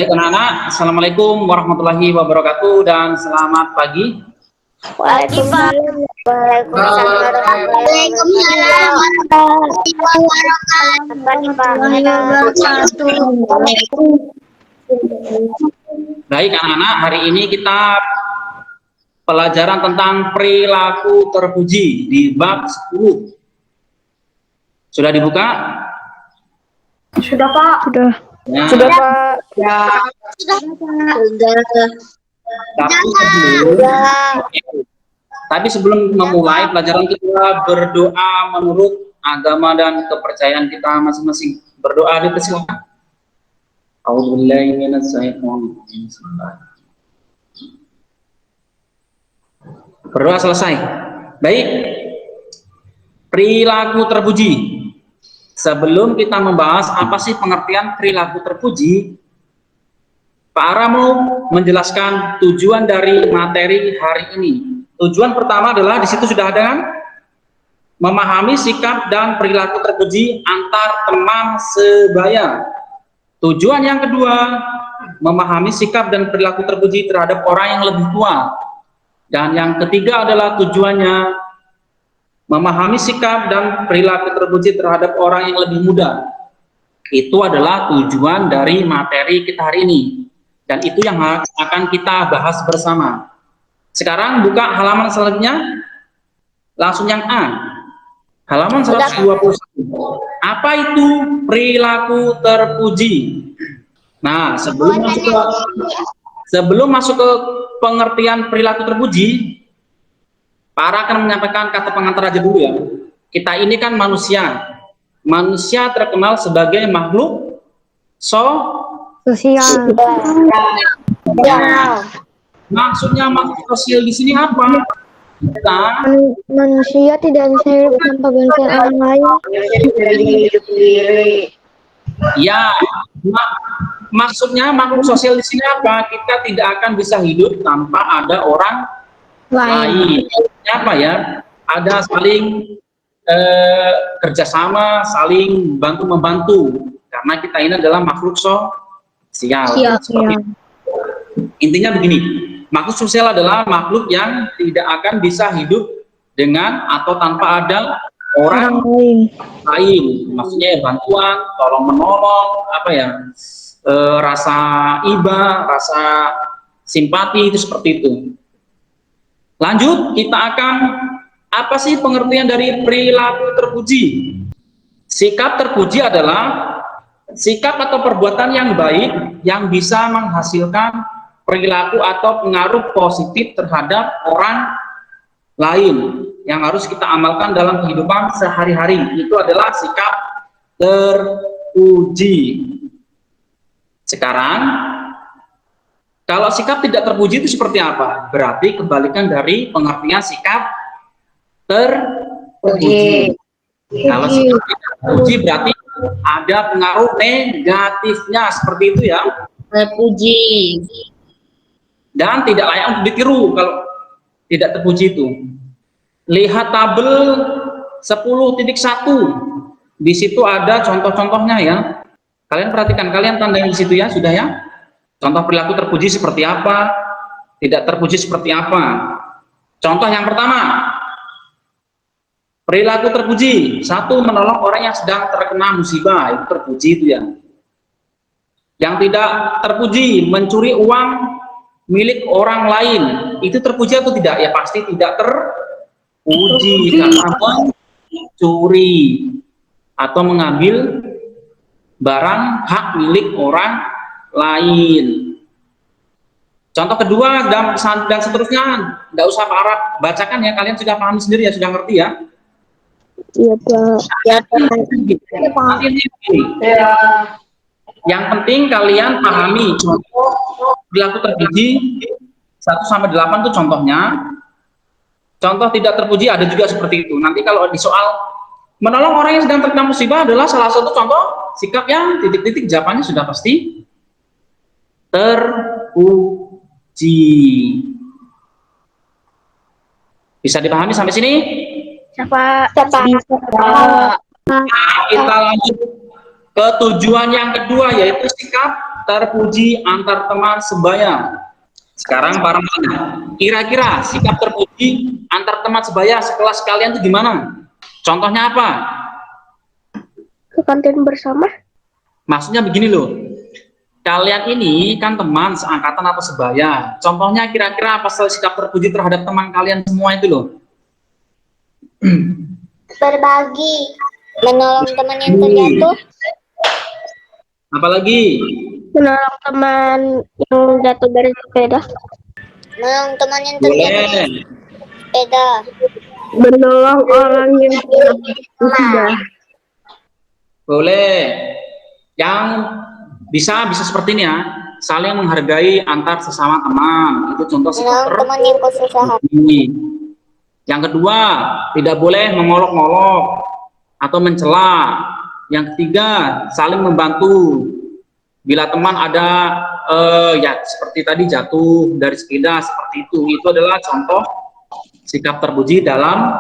Ya, anak-anak, Assalamualaikum warahmatullahi wabarakatuh dan selamat pagi. Waalaikumsalam warahmatullahi wabarakatuh. Baik anak-anak, hari ini kita pelajaran tentang perilaku terpuji di bab 10. Sudah dibuka? Sudah, Pak. Sudah. Ya. Sudah, Pak. Ya. Tapi sebelum memulai pelajaran kita berdoa menurut agama dan kepercayaan kita masing-masing. Berdoa dipersilakan. A'udzubillahi minasyaitonirrajim. Berdoa selesai. Baik. Perilaku terpuji. Sebelum kita membahas apa sih pengertian perilaku terpuji, Pak Ara mau menjelaskan tujuan dari materi hari ini. Tujuan pertama adalah di situ sudah ada kan? Memahami sikap dan perilaku terpuji antar teman sebaya. Tujuan yang kedua, memahami sikap dan perilaku terpuji terhadap orang yang lebih tua. Dan yang ketiga adalah tujuannya memahami sikap dan perilaku terpuji terhadap orang yang lebih muda. Itu adalah tujuan dari materi kita hari ini. Dan itu yang akan kita bahas bersama. Sekarang buka halaman selanjutnya. Langsung yang A. Halaman 121. Apa itu perilaku terpuji? Nah, sebelum masuk ke pengertian perilaku terpuji, Pak Ara akan menyampaikan kata pengantar aja dulu ya. Kita ini kan manusia. Manusia terkenal sebagai makhluk Sosial. Ya. Maksudnya makhluk sosial di sini apa? Kita Manusia tidak bisa hidup tanpa bantuan orang lain. ya, maksudnya makhluk sosial di sini apa? Kita tidak akan bisa hidup tanpa ada orang lain. Apa ya? Ada saling kerjasama, saling bantu membantu. Karena kita ini adalah makhluk sosial. Intinya begini, makhluk sosial adalah makhluk yang tidak akan bisa hidup dengan atau tanpa ada orang lain. Maksudnya bantuan, tolong menolong, apa ya? Rasa iba, rasa simpati itu seperti itu. Lanjut, kita akan apa sih pengertian dari perilaku terpuji? Sikap terpuji adalah sikap atau perbuatan yang baik yang bisa menghasilkan perilaku atau pengaruh positif terhadap orang lain yang harus kita amalkan dalam kehidupan sehari-hari. Itu adalah sikap terpuji. Sekarang, kalau sikap tidak terpuji itu seperti apa? Berarti kebalikan dari pengertian sikap terpuji. Kalau sikap tidak terpuji berarti ada pengaruh negatifnya, seperti itu ya. Terpuji. Dan tidak layak untuk ditiru kalau tidak terpuji itu. Lihat tabel 10.1. Di situ ada contoh-contohnya ya. Kalian perhatikan, kalian tandain di situ ya, sudah ya. Contoh perilaku terpuji seperti apa, tidak terpuji seperti apa. Contoh yang pertama, perilaku terpuji. 1, menolong orang yang sedang terkena musibah, itu terpuji itu ya. Yang tidak terpuji, mencuri uang milik orang lain, itu terpuji atau tidak? Ya pasti tidak terpuji karena mencuri atau mengambil barang hak milik orang lain. Contoh kedua dan seterusnya, nggak usah Pak Arab bacakan ya, kalian sudah paham sendiri ya, sudah ngerti ya. Iya, Pak. Yang penting kalian pahami contoh perilaku terpuji 1-8 itu contohnya. Contoh tidak terpuji ada juga seperti itu. Nanti kalau di soal menolong orang yang sedang terkena musibah adalah salah satu contoh sikap yang titik-titik, jawabannya sudah pasti terpuji. Bisa dipahami sampai sini? Siapa? Nah, kita lanjut ke tujuan yang kedua, yaitu sikap terpuji antar teman sebaya. Sekarang para mana? Kira-kira sikap terpuji antar teman sebaya sekelas kalian itu gimana? Contohnya apa? Ke kantin bersama. Maksudnya begini loh. Kalian ini kan teman seangkatan atau sebaya. Contohnya kira-kira apa sikap terpuji terhadap teman kalian semua itu loh? Berbagi. Menolong teman yang terjatuh. Apalagi? Menolong teman yang jatuh dari sepeda. Menolong teman yang terjatuh dari Boleh. sepeda. Menolong orang yang tidak. Boleh. Yang bisa seperti ini ya. Saling menghargai antar sesama teman. Itu contoh sikap Menolong teman yang kesusahan. terpuji. Yang kedua, tidak boleh mengolok-olok atau mencela. Yang ketiga, saling membantu. Bila teman ada ya seperti tadi jatuh dari sepeda seperti itu adalah contoh sikap terpuji dalam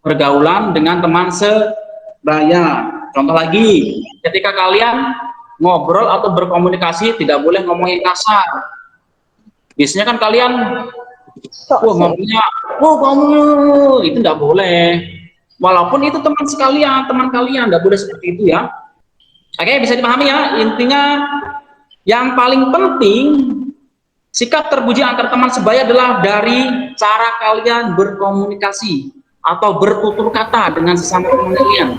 pergaulan dengan teman sebaya. Contoh lagi, ketika kalian ngobrol atau berkomunikasi tidak boleh ngomongin kasar. Biasanya kan kalian ngomongnya, kamu itu tidak boleh. Walaupun itu teman sekalian, teman kalian, tidak boleh seperti itu ya. Oke, bisa dipahami ya. Intinya yang paling penting sikap terpuji antar teman sebaya adalah dari cara kalian berkomunikasi atau bertutur kata dengan sesama teman kalian.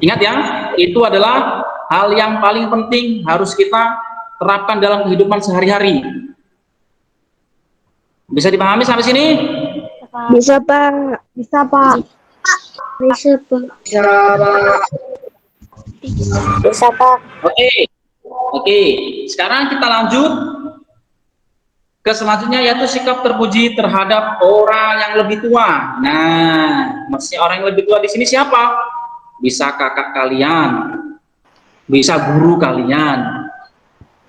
Ingat ya, itu adalah hal yang paling penting harus kita terapkan dalam kehidupan sehari-hari. Bisa dipahami sampai sini? Bisa, Pak. Bisa, Pak. Bisa, Pak. Bisa, Pak. Oke. Sekarang kita lanjut ke selanjutnya, yaitu sikap terpuji terhadap orang yang lebih tua. Nah, maksudnya orang yang lebih tua di sini siapa? Bisa kakak kalian, bisa guru kalian.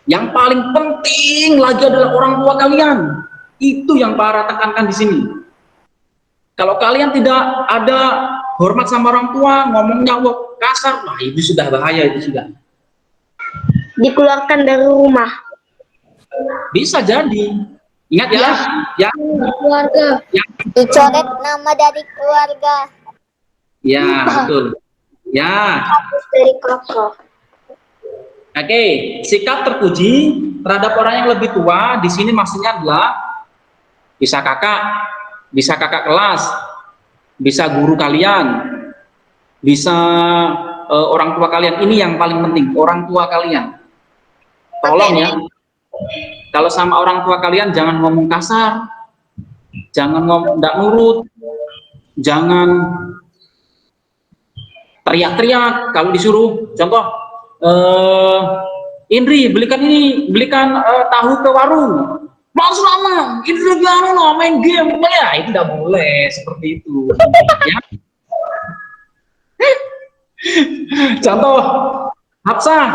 Yang paling penting lagi adalah orang tua kalian. Itu yang para tekankan di sini. Kalau kalian tidak ada hormat sama orang tua, ngomongnya kasar, nah itu sudah bahaya, itu sudah. Dikeluarkan dari rumah. Bisa jadi. Ingat ya, yang Keluarga. Dicoret nama dari keluarga. ya betul. Ya. Hapus dari kakak. Oke, sikap terpuji terhadap orang yang lebih tua di sini maksudnya adalah bisa kakak kelas, bisa guru kalian, bisa orang tua kalian. Ini yang paling penting, orang tua kalian. Tolong ya, kalau sama orang tua kalian jangan ngomong kasar, jangan ngomong tidak nurut, jangan teriak-teriak kalau disuruh. Contoh, Indri belikan tahu ke warung. Mas lama, Indri lagi main game, ya itu tidak boleh seperti itu. Ya. Contoh, Hafsah,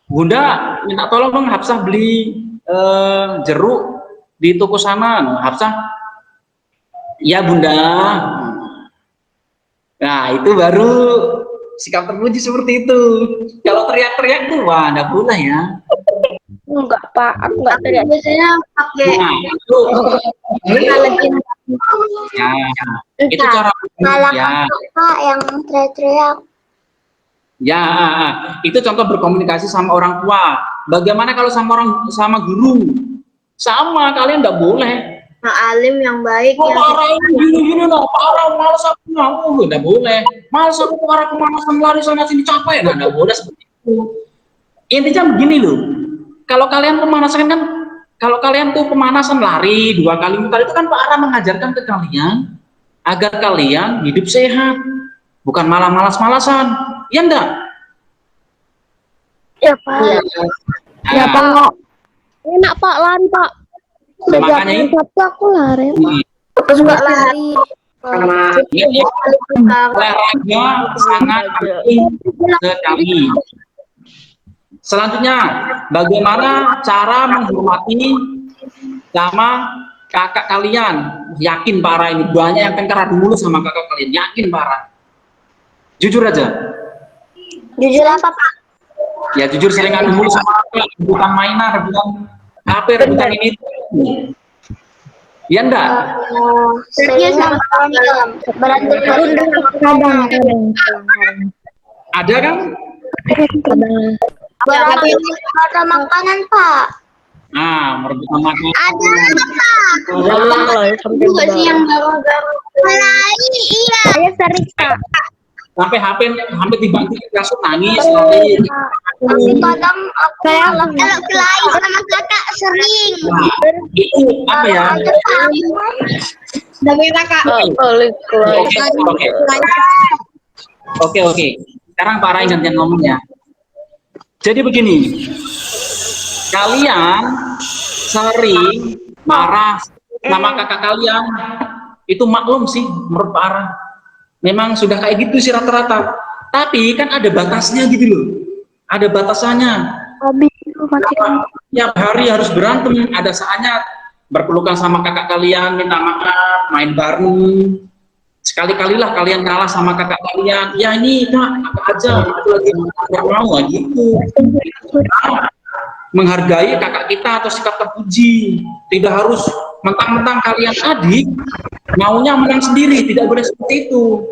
Bunda minta tolong dong Hafsah beli jeruk di toko sana. Hafsah, ya Bunda. Nah, itu baru sikap terpuji seperti itu. Kalau teriak-teriak tuh, wah, enggak boleh ya. Enggak, Pak. Aku enggak teriak. Biasanya pakai Nah, itu itu cara ya. Pak yang teriak-teriak. Ya, itu contoh berkomunikasi sama orang tua. Bagaimana kalau sama guru? Sama, kalian enggak boleh. Nah, alim yang baik yang Parah gini parah, malas aku ngamu, enggak boleh. Malas aku parah kemanasan lari sana sini capek, enggak boleh seperti itu. Intinya begini loh, kalau kalian tuh pemanasan lari 2 kali muter itu kan Pak Ara mengajarkan ke kalian agar kalian hidup sehat, bukan malah malas-malasan, ya enggak? ya, Pak. Ya, Pak. Enak, Pak, lari, Pak. Makanya itu aku lari, Pak. Terus enggak lari. olahraga sangat penting sekali. Selanjutnya, bagaimana cara menghormati sama kakak kalian? Yakin para ini banyak yang tengkar dulu sama kakak kalian. Yakin para? Jujur aja. Jujur apa, Pak? Ya jujur sering adu mulu sama aku, rebutan mainan, rebutan HP, rebutan ini. Ya enggak? Serius sama kawan berantem Kadang. Ada kan? ada makanan Pak. Nah, merebutkan makanan. Ada Pak. Juga sih yang garang-garang. Iya. Saya sering Pak. Sampai HP dibanting ke kasur nangis nanti. Tapi kadang aku kalau kelahi sama kakak sering. Nah, itu apa ya? Dari kakak. Oke. Sekarang Pak Rai gantian ngomongnya. Jadi begini, kalian sering marah sama kakak kalian, itu maklum sih menurut Pak Ara. Memang sudah kayak gitu sih rata-rata. Tapi kan ada batasnya gitu loh. Ada batasannya. Tiap hari harus berantem. Ada saatnya berpelukan sama kakak kalian, minta maaf, main bareng. Sekali-kalilah kalian kalah sama kakak kalian. Ya ini kak, apa aja. Aku lagi nggak mau gitu. Menghargai kakak kita atau sikap terpuji. Tidak harus mentang-mentang kalian adik, maunya menang sendiri. Tidak boleh seperti itu.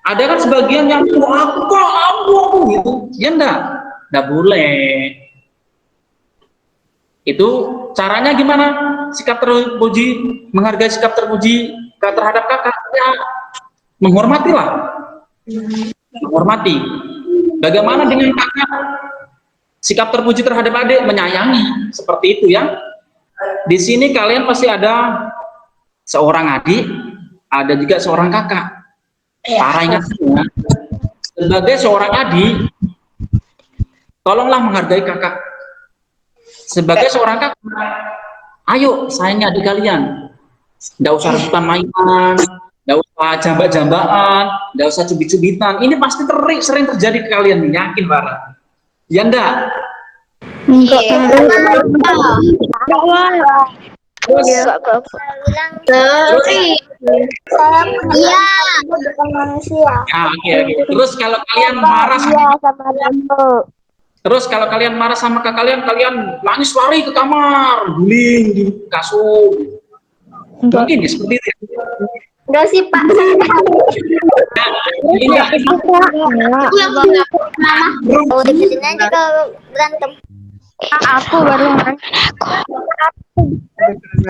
Ada kan sebagian yang aku gitu. Ya enggak boleh. Itu caranya gimana? Sikap terpuji, menghargai sikap terpuji terhadap kakak, ya menghormatilah. Menghormati. Bagaimana dengan kakak? Sikap terpuji terhadap adik, menyayangi, seperti itu ya. Di sini kalian pasti ada seorang adik, ada juga seorang kakak. Para ingat semua, sebagai seorang adik, tolonglah menghargai kakak. Sebagai seorang kakak, ayo sayangi adik kalian. Nggak usah rebutan mainan, nggak usah jambak-jambakan, nggak usah cubit-cubitan. Ini pasti sering terjadi ke kalian, yakin Bara. Ya enggak? Enggak. Terus, Iya, bukan manusia. oke. Terus kalau kalian marah sama kakak kalian nangis lari ke kamar, guling di kasur. Mungkin ya seperti itu. Enggak sih Pak. Ini Oh, deketin aja kalau berantem. Aku baru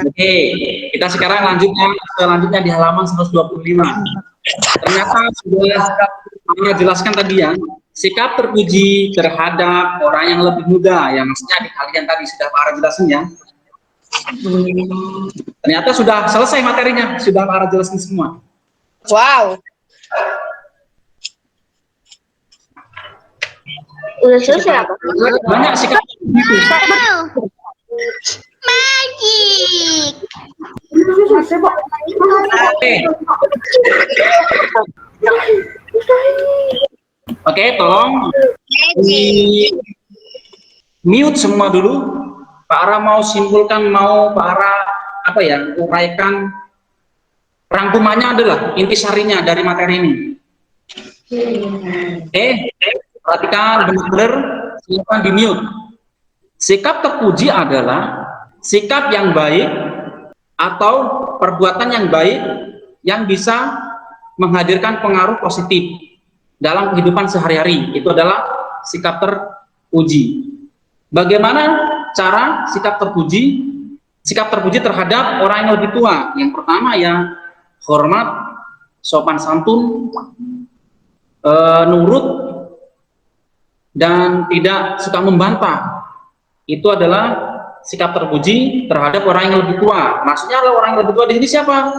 Oke, kita sekarang selanjutnya di halaman 125. Ternyata sudah saya jelaskan tadi ya, sikap terpuji terhadap orang yang lebih muda, yang maksudnya di kalian tadi sudah para jelasin ya. Ternyata sudah selesai materinya, sudah para jelasin semua. Wow. Udah selesai apa? Banyak sikap terpuji. Magic. Oke, tolong di mute semua dulu. Pak Ara mau simpulkan, mau Pak Ara uraikan rangkumannya adalah intisarinya dari materi ini. Perhatikan benar-benar, silakan di mute. Sikap terpuji adalah sikap yang baik atau perbuatan yang baik yang bisa menghadirkan pengaruh positif dalam kehidupan sehari-hari. Itu adalah sikap terpuji. Bagaimana cara sikap terpuji terhadap orang yang lebih tua? Yang pertama ya hormat, sopan santun, nurut, dan tidak suka membantah. Itu adalah sikap terpuji terhadap orang yang lebih tua. Maksudnya adalah orang yang lebih tua di sini siapa?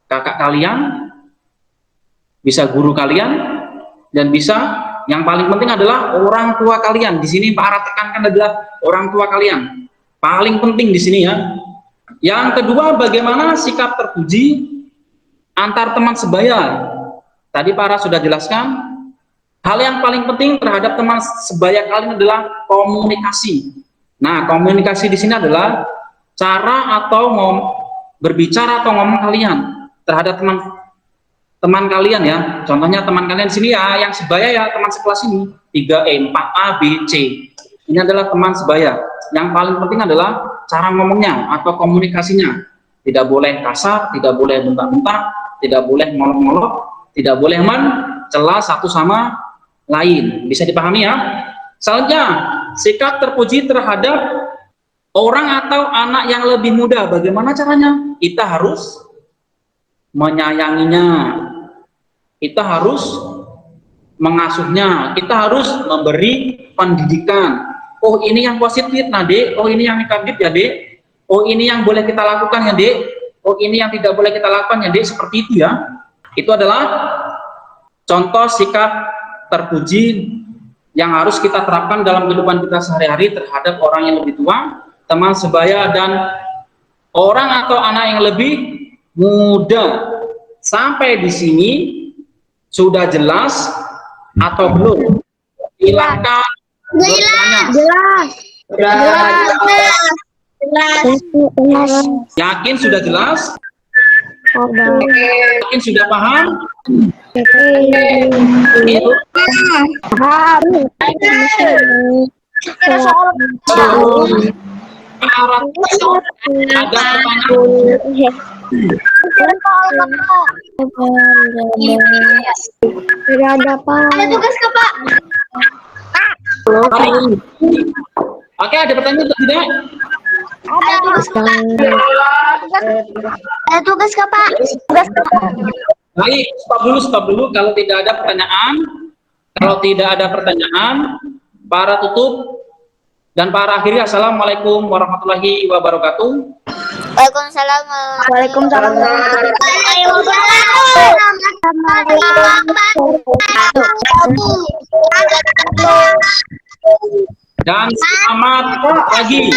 Kakak kalian, bisa guru kalian, dan bisa yang paling penting adalah orang tua kalian. Di sini Pak Ara tekankan adalah orang tua kalian. Paling penting di sini ya. Yang kedua, bagaimana sikap terpuji antar teman sebaya. Tadi Pak Ara sudah jelaskan. Hal yang paling penting terhadap teman sebaya kalian adalah komunikasi. Nah, komunikasi di sini adalah cara atau berbicara atau ngomong kalian terhadap teman teman kalian ya. Contohnya teman kalian sini ya, yang sebaya ya, teman sekelas ini. 3E, 4A, B, C. Ini adalah teman sebaya. Yang paling penting adalah cara ngomongnya atau komunikasinya. Tidak boleh kasar, tidak boleh bentak-bentak, tidak boleh ngolok-ngolok, tidak boleh mencela satu sama lain. Bisa dipahami ya? Selanjutnya, sikap terpuji terhadap orang atau anak yang lebih muda. Bagaimana caranya? Kita harus menyayanginya, kita harus mengasuhnya, kita harus memberi pendidikan. Oh, ini yang positif, nah Dek. Oh, ini yang negatif ya, Dek. Oh, ini yang boleh kita lakukan ya, Dek. Oh, ini yang tidak boleh kita lakukan ya, Dek. Seperti itu ya. Itu adalah contoh sikap terpuji yang harus kita terapkan dalam kehidupan kita sehari-hari terhadap orang yang lebih tua, teman sebaya, dan orang atau anak yang lebih muda. Sampai di sini sudah jelas atau belum? Silakan bertanya. Jelas. Yakin sudah jelas? Yakin sudah paham? Ada pertanyaan? Tidak ada apa. Ada tugas ke Pak? Oke, ada pertanyaan atau tidak? Ada tugas ke Pak? Ada tugas ke Pak? Tugas ke Pak? Baik, stop dulu. Kalau tidak ada pertanyaan, para tutup dan para akhiri. Assalamualaikum warahmatullahi wabarakatuh. Waalaikumsalam. Waalaikumsalam. Dan selamat pagi.